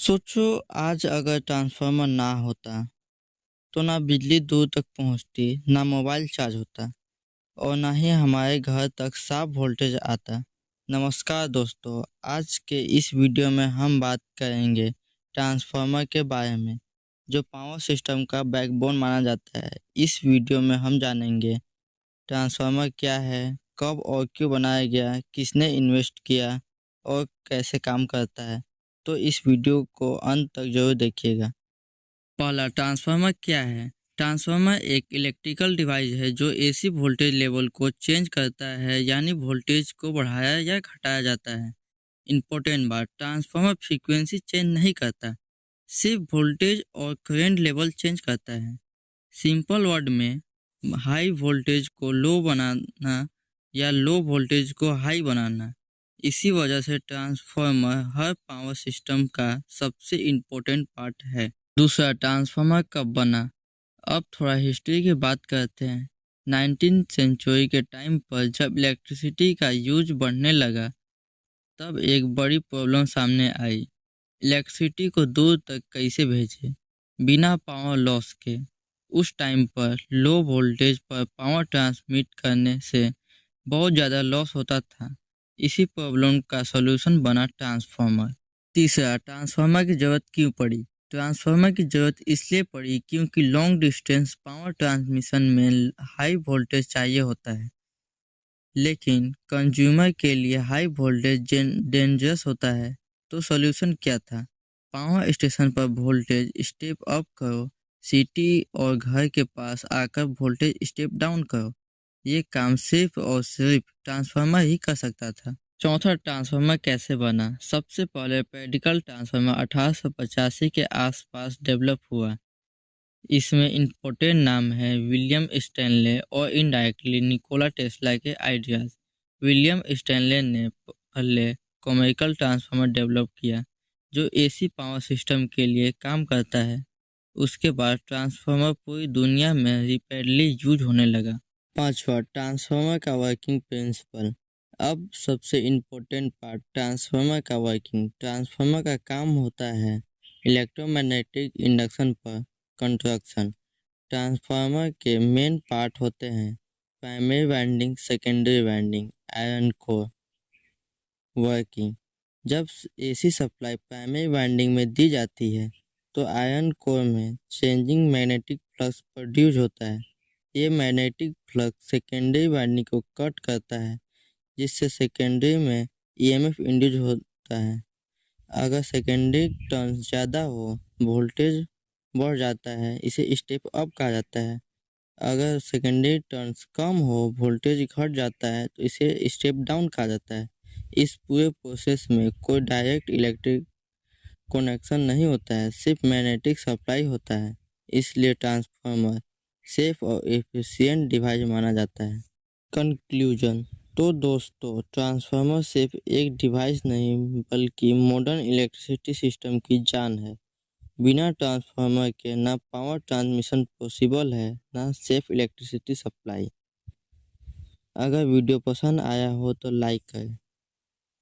सोचो, आज अगर ट्रांसफार्मर ना होता तो ना बिजली दूर तक पहुंचती, ना मोबाइल चार्ज होता और ना ही हमारे घर तक साफ वोल्टेज आता। नमस्कार दोस्तों, आज के इस वीडियो में हम बात करेंगे ट्रांसफार्मर के बारे में, जो पावर सिस्टम का बैकबोन माना जाता है। इस वीडियो में हम जानेंगे ट्रांसफार्मर क्या है, कब और क्यों बनाया गया, किसने इन्वेस्ट किया और कैसे काम करता है। तो इस वीडियो को अंत तक जरूर देखिएगा। पहला, ट्रांसफार्मर क्या है। ट्रांसफार्मर एक इलेक्ट्रिकल डिवाइस है जो एसी वोल्टेज लेवल को चेंज करता है, यानी वोल्टेज को बढ़ाया या घटाया जाता है। इम्पोर्टेंट बात, ट्रांसफार्मर फ्रीक्वेंसी चेंज नहीं करता, सिर्फ वोल्टेज और करंट लेवल चेंज करता है। सिंपल वर्ड में, हाई वोल्टेज को लो बनाना या लो वोल्टेज को हाई बनाना। इसी वजह से ट्रांसफार्मर हर पावर सिस्टम का सबसे इम्पोर्टेंट पार्ट है। दूसरा, ट्रांसफार्मर कब बना। अब थोड़ा हिस्ट्री की बात करते हैं। 19th सेंचुरी के टाइम पर जब इलेक्ट्रिसिटी का यूज बढ़ने लगा, तब एक बड़ी प्रॉब्लम सामने आई। इलेक्ट्रिसिटी को दूर तक कैसे भेजें बिना पावर लॉस के। उस टाइम पर लो वोल्टेज पर पावर ट्रांसमिट करने से बहुत ज़्यादा लॉस होता था। इसी प्रॉब्लम का सॉल्यूशन बना ट्रांसफार्मर। तीसरा, ट्रांसफार्मर की ज़रूरत क्यों पड़ी। ट्रांसफार्मर की ज़रूरत इसलिए पड़ी क्योंकि लॉन्ग डिस्टेंस पावर ट्रांसमिशन में हाई वोल्टेज चाहिए होता है, लेकिन कंज्यूमर के लिए हाई वोल्टेज डेंजरस होता है। तो सॉल्यूशन क्या था। पावर स्टेशन पर वोल्टेज स्टेप अप करो, सिटी और घर के पास आकर वोल्टेज स्टेप डाउन करो। ये काम सिर्फ और सिर्फ ट्रांसफार्मर ही कर सकता था। चौथा, ट्रांसफार्मर कैसे बना। सबसे पहले प्रैक्टिकल ट्रांसफार्मर 1885 के आसपास डेवलप हुआ। इसमें इम्पोर्टेंट नाम है विलियम स्टैनले और इनडायरेक्टली निकोला टेस्ला के आइडियाज। विलियम स्टैनले ने पहले कॉमेरिकल ट्रांसफार्मर डेवलप किया जो एसी पावर सिस्टम के लिए काम करता है। उसके बाद ट्रांसफार्मर पूरी दुनिया में रिपीटेडली यूज होने लगा। पांचवा, ट्रांसफार्मर का वर्किंग प्रिंसिपल। अब सबसे इम्पोर्टेंट पार्ट, ट्रांसफार्मर का वर्किंग। ट्रांसफार्मर का काम होता है इलेक्ट्रोमैग्नेटिक इंडक्शन पर कंस्ट्रक्शन। ट्रांसफार्मर के मेन पार्ट होते हैं primary winding, secondary winding, iron core. Working, जब एसी सप्लाई प्राइमरी वाइंडिंग में दी जाती है तो आयरन कोर में चेंजिंग मैग्नेटिक फ्लक्स प्रोड्यूस होता है। ये मैग्नेटिक फ्लक्स सेकेंडरी वाइंडिंग को कट करता है, जिससे सेकेंडरी में ईएमएफ इंड्यूस होता है। अगर सेकेंडरी टर्न्स ज़्यादा हो, वोल्टेज बढ़ जाता है, इसे स्टेप अप कहा जाता है। अगर सेकेंडरी टर्न्स कम हो, वोल्टेज घट जाता है, तो इसे स्टेप डाउन कहा जाता है। इस पूरे प्रोसेस में कोई डायरेक्ट इलेक्ट्रिक कनेक्शन नहीं होता है, सिर्फ मैग्नेटिक सप्लाई होता है। इसलिए ट्रांसफार्मर सेफ और एफिशिएंट डिवाइस माना जाता है। कंक्लूजन, तो दोस्तों, ट्रांसफार्मर सिर्फ एक डिवाइस नहीं बल्कि मॉडर्न इलेक्ट्रिसिटी सिस्टम की जान है। बिना ट्रांसफार्मर के ना पावर ट्रांसमिशन पॉसिबल है, ना सेफ इलेक्ट्रिसिटी सप्लाई। अगर वीडियो पसंद आया हो तो लाइक करें।